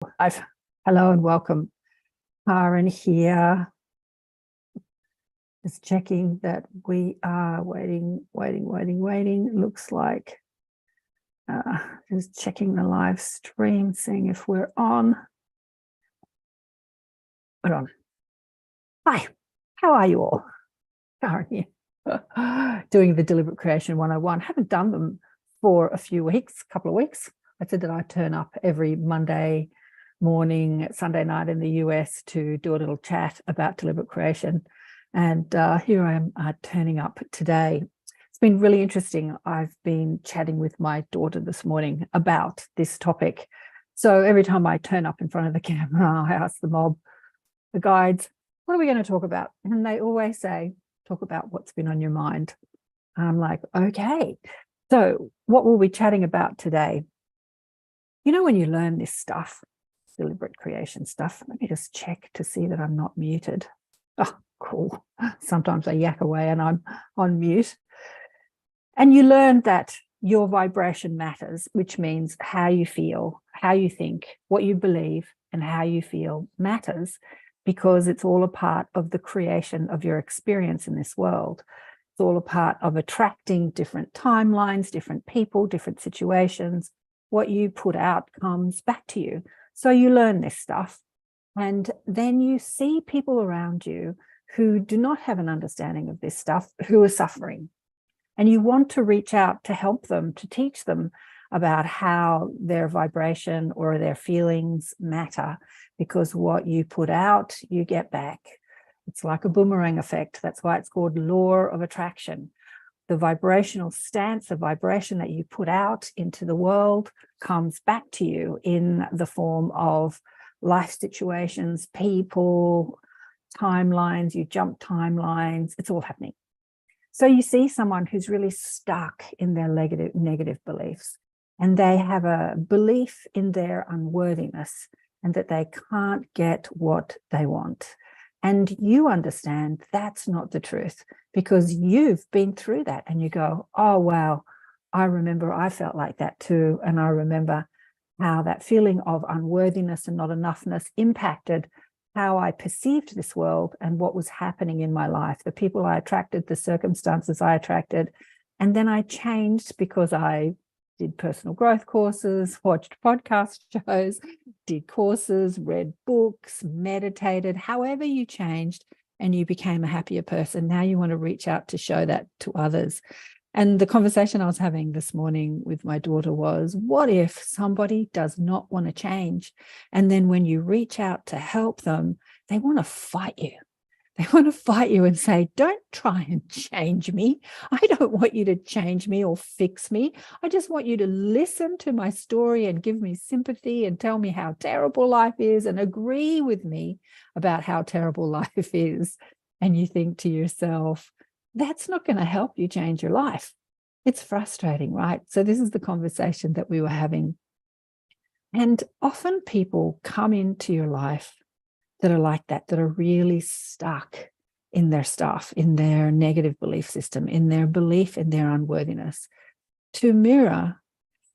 Hello and welcome. Karen here. Just checking that we are waiting. Looks like just checking the live stream, seeing if we're on. We're on. Hi, how are you all? Karen here. Doing the Deliberate Creation 101. Haven't done them for a couple of weeks. I said that I turn up every Monday morning, Sunday night in the US to do a little chat about deliberate creation. And here I am turning up today. It's been really interesting. I've been chatting with my daughter this morning about this topic. So every time I turn up in front of the camera, I ask the guides, what are we going to talk about? And they always say, talk about what's been on your mind. And I'm like, okay. So what we'll be chatting about today, you know, when you learn this stuff, deliberate creation stuff, let me just check to see that I'm not muted. Oh, cool. Sometimes I yak away and I'm on mute. And you learn that your vibration matters, which means how you feel, how you think, what you believe, and how you feel matters, because it's all a part of the creation of your experience in this world. It's all a part of attracting different timelines, different people, different situations. What you put out comes back to you. So you learn this stuff, and then you see people around you who do not have an understanding of this stuff, who are suffering. And you want to reach out to help them, to teach them about how their vibration or their feelings matter, because what you put out, you get back. It's like a boomerang effect. That's why it's called law of attraction. The vibrational stance, the vibration that you put out into the world comes back to you in the form of life situations, people, timelines. You jump timelines. It's all happening. So you see someone who's really stuck in their negative beliefs, and they have a belief in their unworthiness and that they can't get what they want. And you understand that's not the truth because you've been through that, and you go, oh, wow, I remember I felt like that too. And I remember how that feeling of unworthiness and not enoughness impacted how I perceived this world and what was happening in my life, the people I attracted, the circumstances I attracted. And then I changed because I did personal growth courses, watched podcast shows, did courses, read books, meditated. However you changed and you became a happier person, now you want to reach out to show that to others. And the conversation I was having this morning with my daughter was, what if somebody does not want to change? And then when you reach out to help them, they want to fight you. They want to fight you and say, don't try and change me. I don't want you to change me or fix me. I just want you to listen to my story and give me sympathy and tell me how terrible life is and agree with me about how terrible life is. And you think to yourself, that's not going to help you change your life. It's frustrating, right? So this is the conversation that we were having. And often people come into your life that are like that are really stuck in their stuff, in their negative belief system, in their belief in their unworthiness, to mirror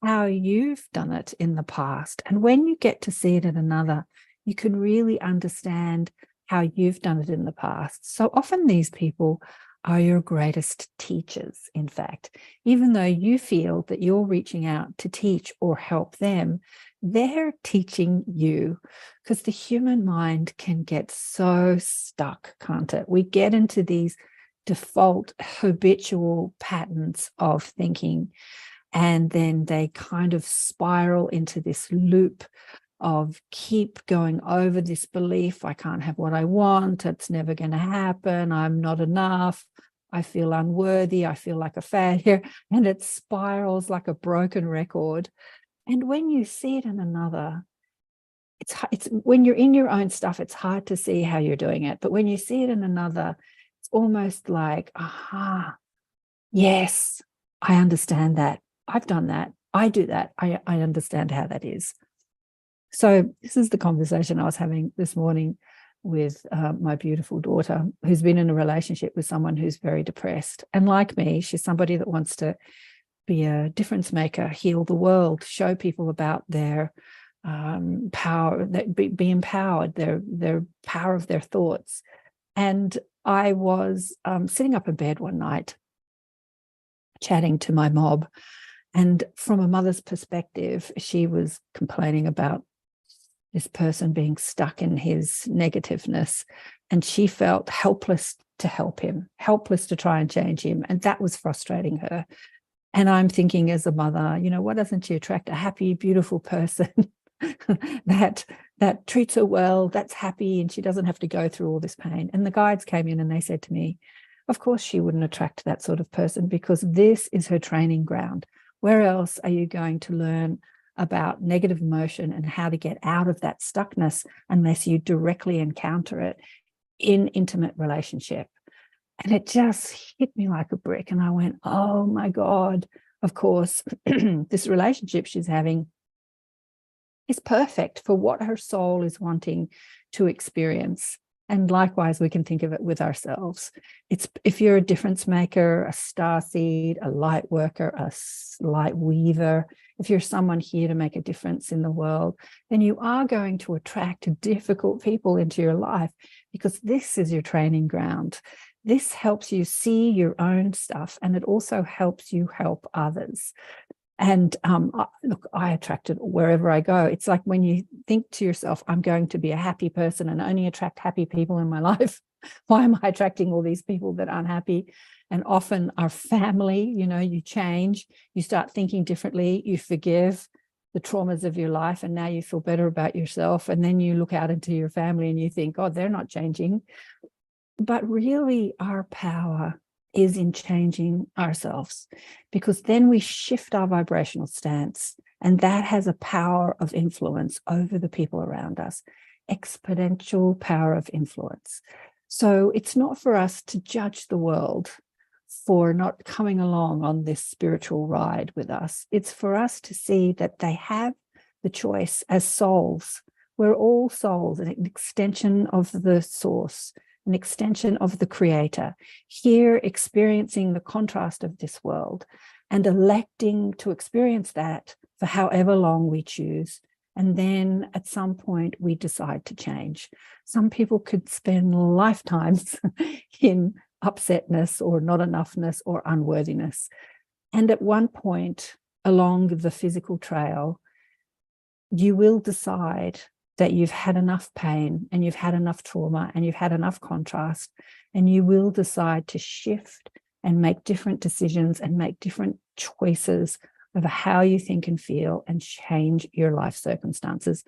how you've done it in the past. And when you get to see it in another, you can really understand how you've done it in the past. So often these people are your greatest teachers, in fact. Even though you feel that you're reaching out to teach or help them, they're teaching you, because the human mind can get so stuck, can't it? We get into these default habitual patterns of thinking, and then they kind of spiral into this loop of keep going over this belief. I can't have what I want. It's never going to happen. I'm not enough. I feel unworthy. I feel like a failure. And it spirals like a broken record. And when you see it in another, it's when you're in your own stuff, it's hard to see how you're doing it. But when you see it in another, it's almost like, aha, yes, I understand that. I've done that. I do that. I understand how that is. So this is the conversation I was having this morning with my beautiful daughter, who's been in a relationship with someone who's very depressed. And like me, she's somebody that wants to be a difference maker, heal the world, show people about their power, that be empowered, their power of their thoughts. And I was sitting up in bed one night, chatting to my mob. And from a mother's perspective, she was complaining about this person being stuck in his negativeness. And she felt helpless to help him, helpless to try and change him. And that was frustrating her. And I'm thinking as a mother, why doesn't she attract a happy, beautiful person that treats her well, that's happy, and she doesn't have to go through all this pain? And the guides came in and they said to me, of course she wouldn't attract that sort of person, because this is her training ground. Where else are you going to learn about negative emotion and how to get out of that stuckness unless you directly encounter it in intimate relationship? And it just hit me like a brick. And I went, oh my God, of course, this relationship she's having is perfect for what her soul is wanting to experience. And likewise, we can think of it with ourselves. It's if you're a difference maker, a starseed, a light worker, a light weaver, if you're someone here to make a difference in the world, then you are going to attract difficult people into your life, because this is your training ground. This helps you see your own stuff, and it also helps you help others. And look, I attract it wherever I go. It's like when you think to yourself, I'm going to be a happy person and only attract happy people in my life. Why am I attracting all these people that aren't happy? And often our family, you change, you start thinking differently, you forgive the traumas of your life, and now you feel better about yourself. And then you look out into your family and you think, oh, they're not changing. But really, our power is in changing ourselves, because then we shift our vibrational stance, and that has a power of influence over the people around us, exponential power of influence. So it's not for us to judge the world for not coming along on this spiritual ride with us. It's for us to see that they have the choice as souls. We're all souls, an extension of the source, an extension of the creator, here experiencing the contrast of this world and electing to experience that for however long we choose. And then at some point we decide to change. Some people could spend lifetimes in upsetness or not enoughness or unworthiness. And at one point along the physical trail, you will decide that you've had enough pain and you've had enough trauma and you've had enough contrast, and you will decide to shift and make different decisions and make different choices of how you think and feel and change your life circumstances.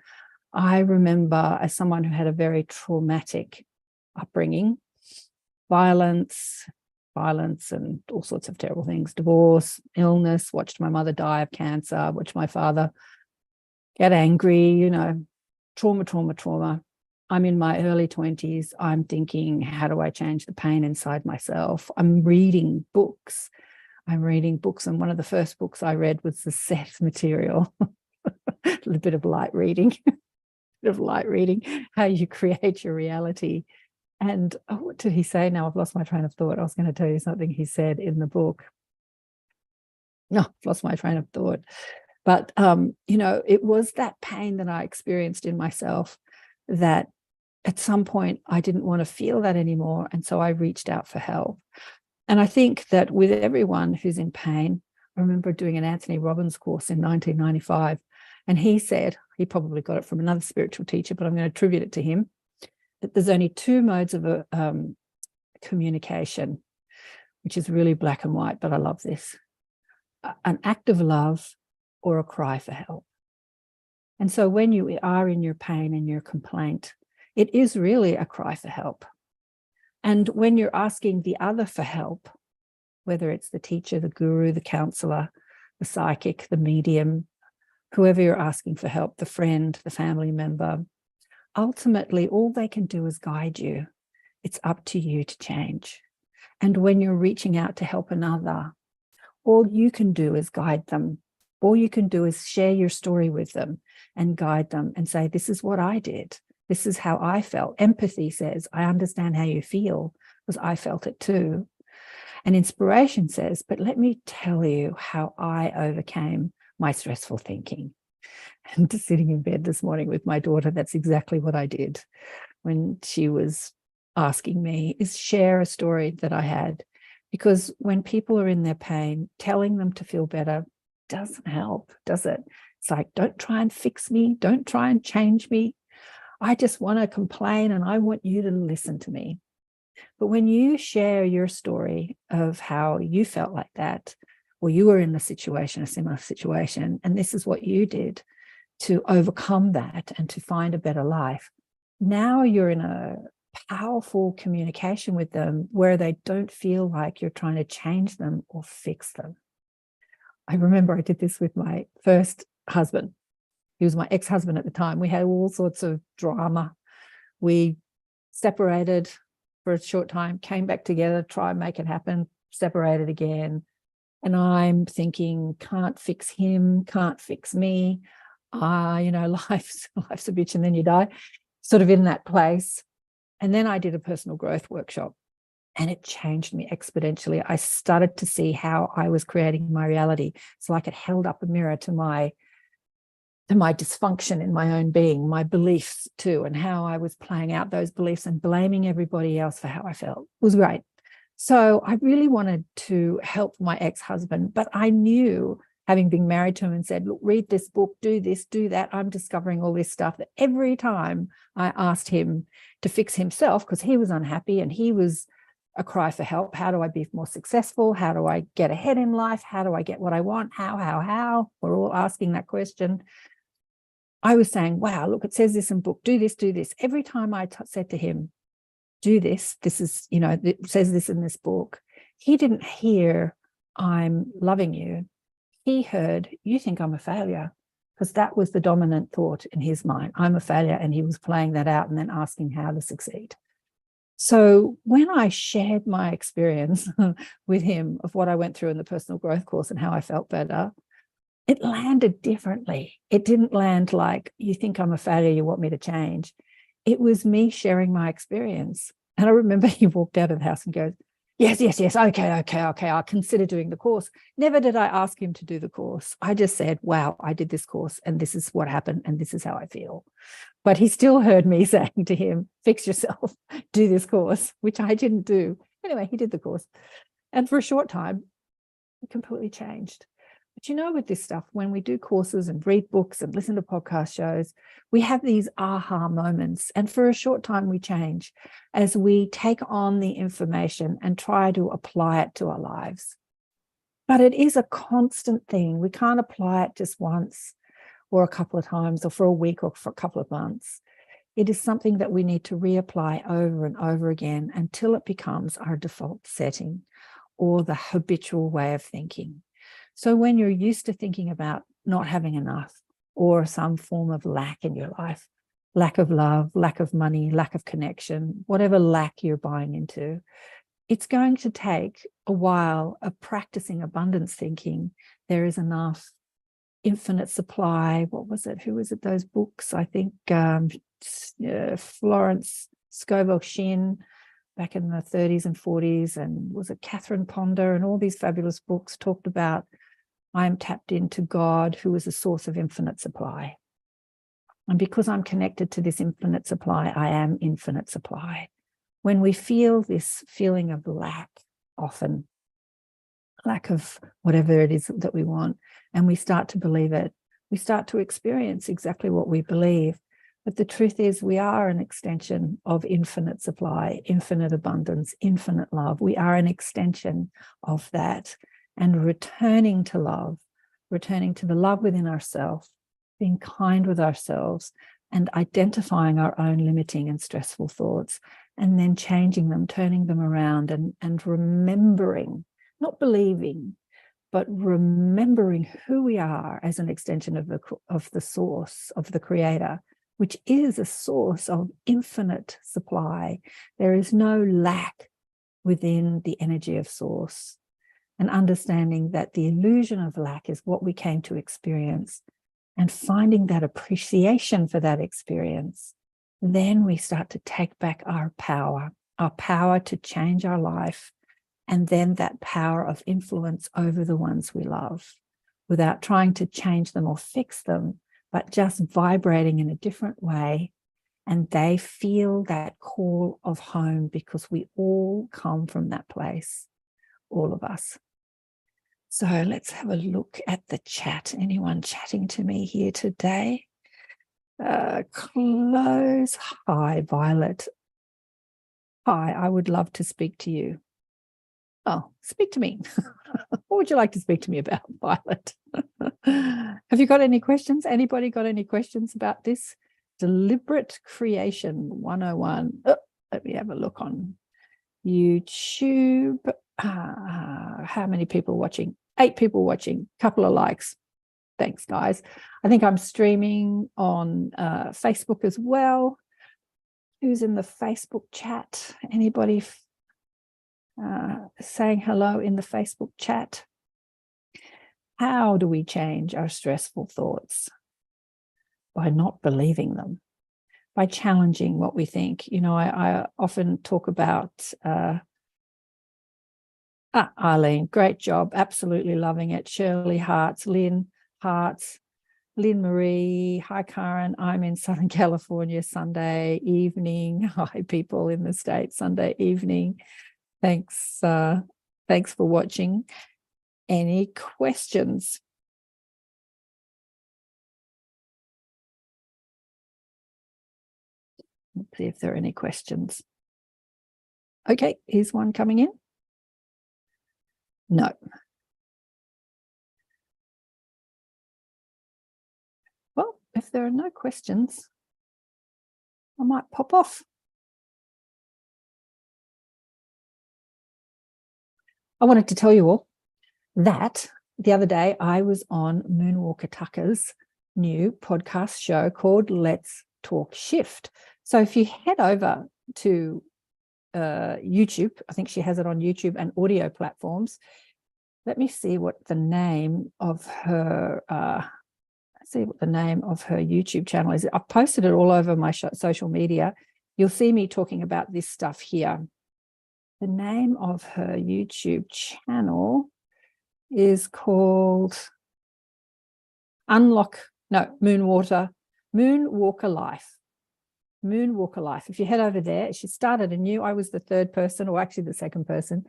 I remember, as someone who had a very traumatic upbringing, violence and all sorts of terrible things, divorce, illness, watched my mother die of cancer, watched my father get angry, trauma. I'm in my early 20s. I'm thinking, how do I change the pain inside myself? I'm reading books. And one of the first books I read was the Seth material. A little bit of light reading, how you create your reality. And what did he say? Now I've lost my train of thought. I was going to tell you something he said in the book. No, I've lost my train of thought. But, it was that pain that I experienced in myself that at some point I didn't want to feel that anymore. And so I reached out for help. And I think that with everyone who's in pain, I remember doing an Anthony Robbins course in 1995. And he said, he probably got it from another spiritual teacher, but I'm going to attribute it to him, that there's only two modes of communication, which is really black and white, but I love this. An act of love or a cry for help. And so when you are in your pain and your complaint, it is really a cry for help. And when you're asking the other for help, whether it's the teacher, the guru, the counselor, the psychic, the medium, whoever you're asking for help, the friend, the family member, ultimately all they can do is guide you. It's up to you to change. And when you're reaching out to help another, all you can do is guide them. All you can do is share your story with them and guide them and say, this is what I did. This is how I felt. Empathy says, I understand how you feel because I felt it too. And inspiration says, but let me tell you how I overcame my stressful thinking. And sitting in bed this morning with my daughter, that's exactly what I did when she was asking me, is share a story that I had. Because when people are in their pain, telling them to feel better doesn't help, does it? It's like, don't try and fix me. Don't try and change me. I just want to complain and I want you to listen to me. But when you share your story of how you felt like that, or you were in a similar situation, and this is what you did to overcome that and to find a better life, now you're in a powerful communication with them where they don't feel like you're trying to change them or fix them. I remember I did this with my first husband. He was my ex-husband at the time. We had all sorts of drama. We separated for a short time, came back together, tried to make it happen, separated again. And I'm thinking, can't fix him, can't fix me. Life's a bitch and then you die, sort of in that place. And then I did a personal growth workshop and it changed me exponentially. I started to see how I was creating my reality. It's like it held up a mirror to my dysfunction in my own being, my beliefs too, and how I was playing out those beliefs and blaming everybody else for how I felt. It was great. So I really wanted to help my ex-husband, but I knew, having been married to him and said, look, read this book, do this, do that, I'm discovering all this stuff, that every time I asked him to fix himself, because he was unhappy and he was a cry for help. How do I be more successful? How do I get ahead in life? How do I get what I want? How? We're all asking that question. I was saying, wow, look, it says this in book, do this, do this. Every time I said to him, do this is, it says this in this book, he didn't hear, I'm loving you. He heard, you think I'm a failure, because that was the dominant thought in his mind. I'm a failure. And he was playing that out and then asking how to succeed. So when I shared my experience with him of what I went through in the personal growth course and how I felt better, it landed differently. It didn't land like, you think I'm a failure, you want me to change. It was me sharing my experience. And I remember he walked out of the house and goes, yes, okay, I'll consider doing the course. Never did I ask him to do the course. I just said, wow, I did this course and this is what happened and this is how I feel. But he still heard me saying to him, fix yourself, do this course, which I didn't do. Anyway, he did the course. And for a short time, it completely changed. But with this stuff, when we do courses and read books and listen to podcast shows, we have these aha moments. And for a short time, we change as we take on the information and try to apply it to our lives. But it is a constant thing. We can't apply it just once or a couple of times or for a week or for a couple of months. It is something that we need to reapply over and over again until it becomes our default setting or the habitual way of thinking. So when you're used to thinking about not having enough or some form of lack in your life, lack of love, lack of money, lack of connection, whatever lack you're buying into, it's going to take a while of practicing abundance thinking. There is enough, infinite supply. What was it? Who was it? Those books, I think Florence Scovel Shinn back in the 30s and 40s, and was it Catherine Ponder, and all these fabulous books talked about I'm tapped into God, who is a source of infinite supply. And because I'm connected to this infinite supply, I am infinite supply. When we feel this feeling of lack, often lack of whatever it is that we want, and we start to believe it, we start to experience exactly what we believe. But the truth is we are an extension of infinite supply, infinite abundance, infinite love. We are an extension of that. And returning to love, returning to the love within ourselves, being kind with ourselves, and identifying our own limiting and stressful thoughts, and then changing them, turning them around, and remembering, not believing, but remembering who we are as an extension of the source, of the creator, which is a source of infinite supply. There is no lack within the energy of source. And understanding that the illusion of lack is what we came to experience, and finding that appreciation for that experience, then we start to take back our power to change our life, and then that power of influence over the ones we love without trying to change them or fix them, but just vibrating in a different way. And they feel that call of home because we all come from that place, all of us. So let's have a look at the chat. Anyone chatting to me here today? Close. Hi, Violet. Hi, I would love to speak to you. Oh, speak to me. What would you like to speak to me about, Violet? Have you got any questions? Anybody got any questions about this? Deliberate Creation 101. Oh, let me have a look on YouTube. How many people watching? 8 people watching, couple of likes. Thanks, guys. I think I'm streaming on Facebook as well. Who's in the Facebook chat? Anybody saying hello in the Facebook chat? How do we change our stressful thoughts? By not believing them, by challenging what we think. You know, I often talk about Arlene, great job, absolutely loving it. Shirley Hearts, Lynn Hearts, Lynn Marie, hi Karen, I'm in Southern California Sunday evening. Hi people in the States, Sunday evening. Thanks for watching. Any questions? Let's see if there are any questions. Okay, here's one coming in. No. Well, if there are no questions, I might pop off. I wanted to tell you all that the other day I was on Moonwalker Tucker's new podcast show called Let's Talk Shift. So if you head over to YouTube, I think she has it on YouTube and audio platforms. Let me see what the name of her YouTube channel is. I've posted it all over my social media. You'll see me talking about this stuff here. The name of her YouTube channel is called Moonwalker Life. Moonwalker Life. If you head over there, she started anew. I was the third person, or actually the second person.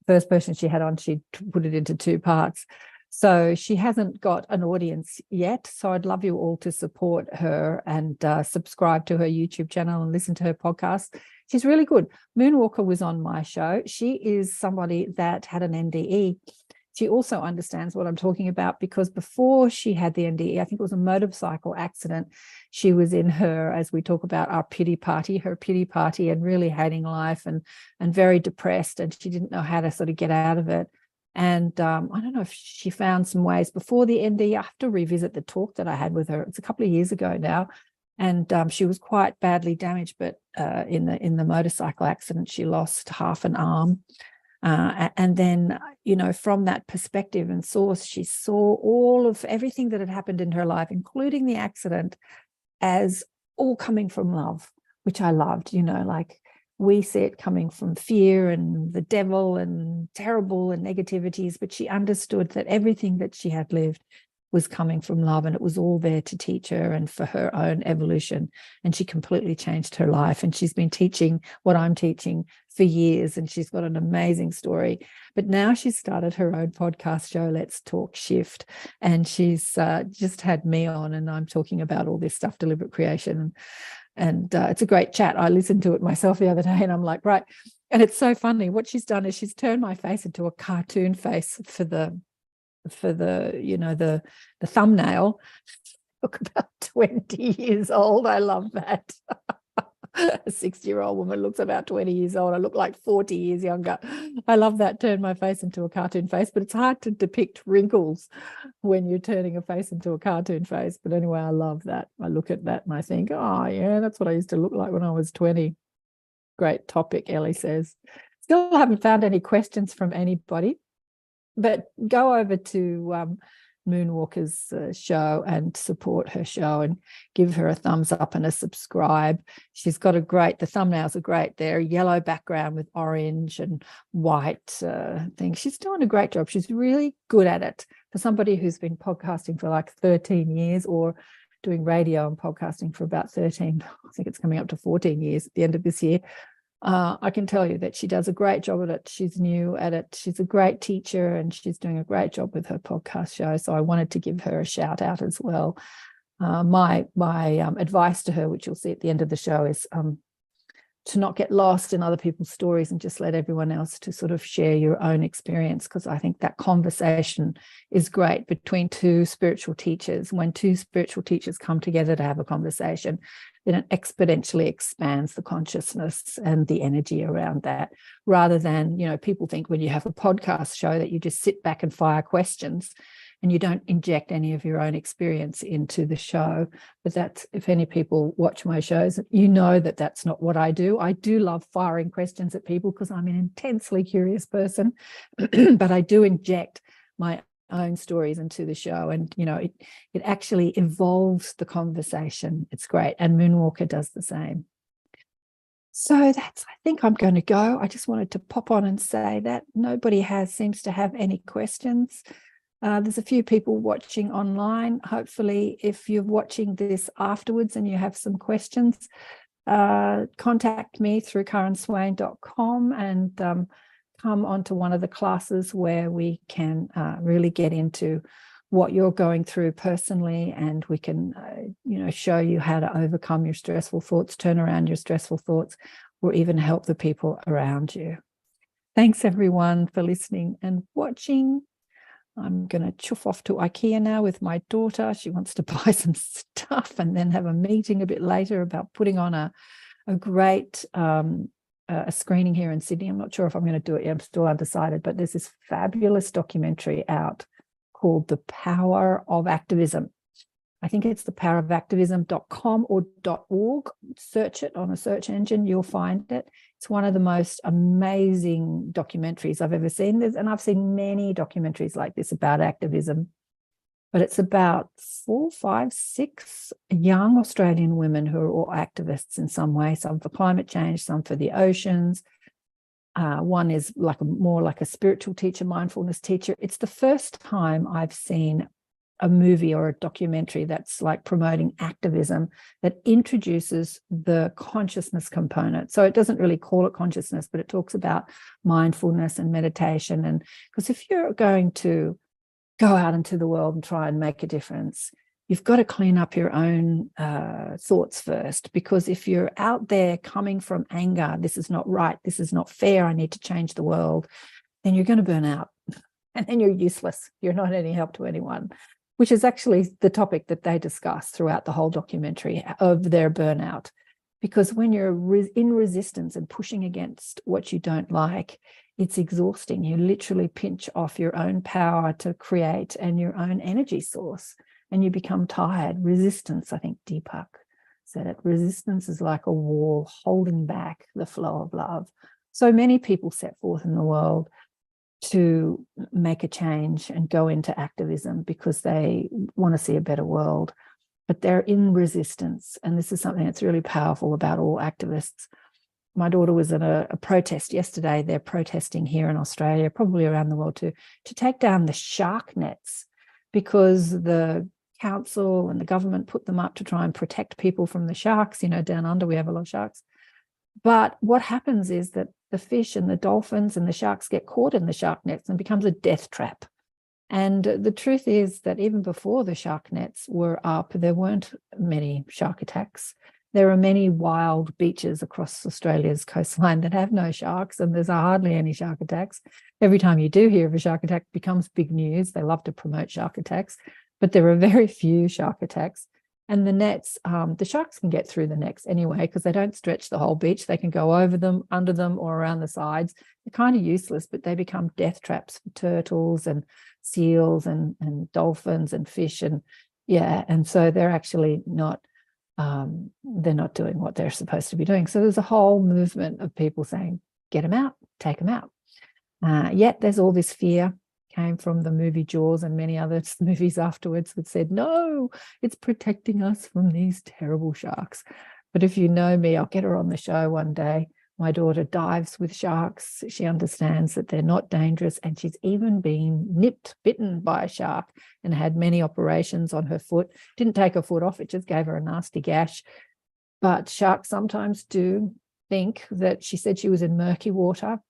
The first person she had on, she put it into 2 parts. So she hasn't got an audience yet. So I'd love you all to support her and subscribe to her YouTube channel and listen to her podcast. She's really good. Moonwalker was on my show. She is somebody that had an NDE. She also understands what I'm talking about because before she had the NDE, I think it was a motorcycle accident. She was in her, as we talk about, her pity party, and really hating life and very depressed. And she didn't know how to sort of get out of it. And I don't know if she found some ways before the NDE. I have to revisit the talk that I had with her. It's a couple of years ago now. And she was quite badly damaged, but in the motorcycle accident, she lost half an arm. And then, you know, from that perspective and source, she saw all of everything that had happened in her life, including the accident, as all coming from love, which I loved. You know, like we see it coming from fear and the devil and terrible and negativities, but she understood that everything that she had lived was coming from love, and it was all there to teach her and for her own evolution. And she completely changed her life. And she's been teaching what I'm teaching for years, and she's got an amazing story. But now she's started her own podcast show, Let's Talk Shift. And she's just had me on, and I'm talking about all this stuff, deliberate creation. And it's a great chat. I listened to it myself the other day, and I'm like, right. And it's so funny. What she's done is she's turned my face into a cartoon face for the you know, the thumbnail. Look, about 20 years old. I love that. A 60-year-old woman looks about 20 years old. I look like 40 years younger. I love that. Turn my face into a cartoon face, but it's hard to depict wrinkles when you're turning a face into a cartoon face. But anyway, I love that. I look at that and I think, oh yeah, that's what I used to look like when I was 20. Great topic, Ellie says. Still haven't found any questions from anybody. But go over to Moonwalker's show and support her show and give her a thumbs up and a subscribe. She's got the thumbnails are great. They're yellow background with orange and white thing. She's doing a great job. She's really good at it for somebody who's been podcasting for like 13 years or doing radio and podcasting for about 13, I think it's coming up to 14 years at the end of this year. I can tell you that she does a great job at it. She's new at it. She's a great teacher, and she's doing a great job with her podcast show. So I wanted to give her a shout out as well. My advice to her, which you'll see at the end of the show, is to not get lost in other people's stories and just let everyone else to sort of share your own experience, because I think that conversation is great between two spiritual teachers. When two spiritual teachers come together to have a conversation, then it exponentially expands the consciousness and the energy around that, rather than, people think when you have a podcast show that you just sit back and fire questions and you don't inject any of your own experience into the show. But that's, if any people watch my shows, that that's not what I do. I do love firing questions at people because I'm an intensely curious person, but I do inject my own stories into the show, and it actually evolves the conversation. It's great, and Moonwalker does the same. So I think I'm going to go. I just wanted to pop on and say that nobody seems to have any questions. There's a few people watching online. Hopefully, if you're watching this afterwards and you have some questions, contact me through karenswain.com and come onto one of the classes where we can really get into what you're going through personally, and we can, show you how to overcome your stressful thoughts, turn around your stressful thoughts, or even help the people around you. Thanks, everyone, for listening and watching. I'm going to chuff off to IKEA now with my daughter. She wants to buy some stuff and then have a meeting a bit later about putting on a great a screening here in Sydney. I'm not sure if I'm going to do it yet. I'm still undecided, but there's this fabulous documentary out called The Power of Activism. I think it's thepowerofactivism.com or .org. Search it on a search engine, you'll find it. It's one of the most amazing documentaries I've ever seen. And I've seen many documentaries like this about activism, but it's about 4, 5, 6 young Australian women who are all activists in some way, some for climate change, some for the oceans. One is more like a spiritual teacher, mindfulness teacher. It's the first time I've seen a movie or a documentary that's like promoting activism that introduces the consciousness component. So it doesn't really call it consciousness, but it talks about mindfulness and meditation. And because if you're going to go out into the world and try and make a difference, you've got to clean up your own thoughts first, because if you're out there coming from anger, this is not right, this is not fair, I need to change the world, then you're going to burn out and then you're useless. You're not any help to anyone, which is actually the topic that they discuss throughout the whole documentary of their burnout. Because when you're in resistance and pushing against what you don't like, it's exhausting. You literally pinch off your own power to create and your own energy source, and you become tired. Resistance, I think Deepak said it, resistance is like a wall holding back the flow of love. So many people set forth in the world to make a change and go into activism because they want to see a better world, but they're in resistance. And this is something that's really powerful about all activists. My daughter was at a protest yesterday. They're protesting here in Australia, probably around the world too, to take down the shark nets, because the council and the government put them up to try and protect people from the sharks. Down under we have a lot of sharks. But what happens is that the fish and the dolphins and the sharks get caught in the shark nets and becomes a death trap. And the truth is that even before the shark nets were up, there weren't many shark attacks. There are many wild beaches across Australia's coastline that have no sharks, and there's hardly any shark attacks. Every time you do hear of a shark attack, it becomes big news. They love to promote shark attacks, but there are very few shark attacks. And the nets, the sharks can get through the nets anyway, because they don't stretch the whole beach. They can go over them, under them, or around the sides. They're kind of useless, but they become death traps for turtles and seals and dolphins and fish. And so they're actually not, they're not doing what they're supposed to be doing. So there's a whole movement of people saying, get them out, take them out. Yet there's all this fear. Came from the movie Jaws and many other movies afterwards that said, no, it's protecting us from these terrible sharks. But if you know me, I'll get her on the show one day. My daughter dives with sharks. She understands that they're not dangerous, and she's even been bitten by a shark and had many operations on her foot. Didn't take her foot off, it just gave her a nasty gash. But sharks sometimes do think that, she said she was in murky water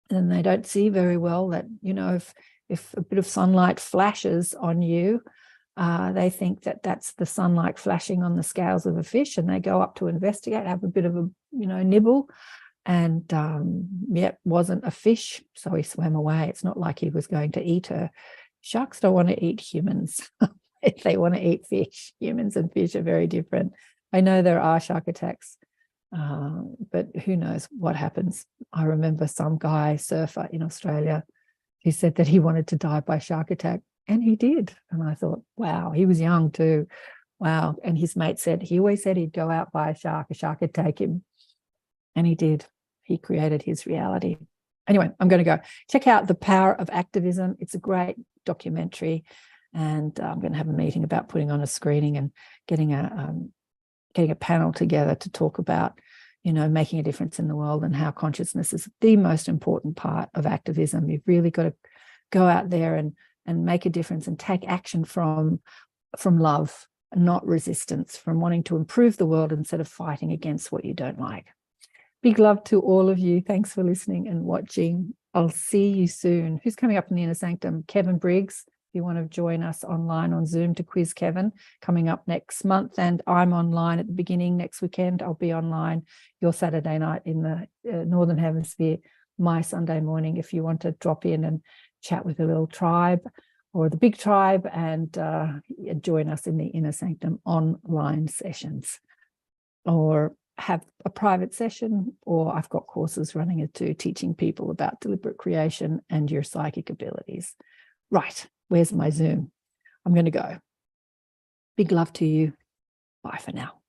and they don't see very well, that, you know, if a bit of sunlight flashes on you, they think that that's the sunlight flashing on the scales of a fish, and they go up to investigate, have a bit of a, you know, nibble, and wasn't a fish, so he swam away. It's not like he was going to eat her. Sharks don't want to eat humans. They want to eat fish. Humans and fish are very different. I know there are shark attacks, but who knows what happens. I remember some guy, surfer in Australia, who said that he wanted to die by shark attack, and he did. And I thought, wow, he was young too. Wow. And his mate said, he always said he'd go out by a shark would take him. And he did. He created his reality. Anyway, I'm going to go. Check out The Power of Activism. It's a great documentary. And I'm going to have a meeting about putting on a screening and getting a panel together to talk about, you know, making a difference in the world, and how consciousness is the most important part of activism. You've really got to go out there and make a difference and take action from love, not resistance, from wanting to improve the world instead of fighting against what you don't like. Big love to all of you. Thanks for listening and watching. I'll see you soon. Who's coming up in the Inner Sanctum? Kevin Briggs. If you want to join us online on Zoom to quiz Kevin, coming up next month. And I'm online at the beginning next weekend. I'll be online your Saturday night in the Northern Hemisphere, my Sunday morning, if you want to drop in and chat with a little tribe or the big tribe, and join us in the Inner Sanctum online sessions, or have a private session, or I've got courses running it too, teaching people about deliberate creation and your psychic abilities. Right, where's my Zoom? I'm going to go. Big love to you. Bye for now.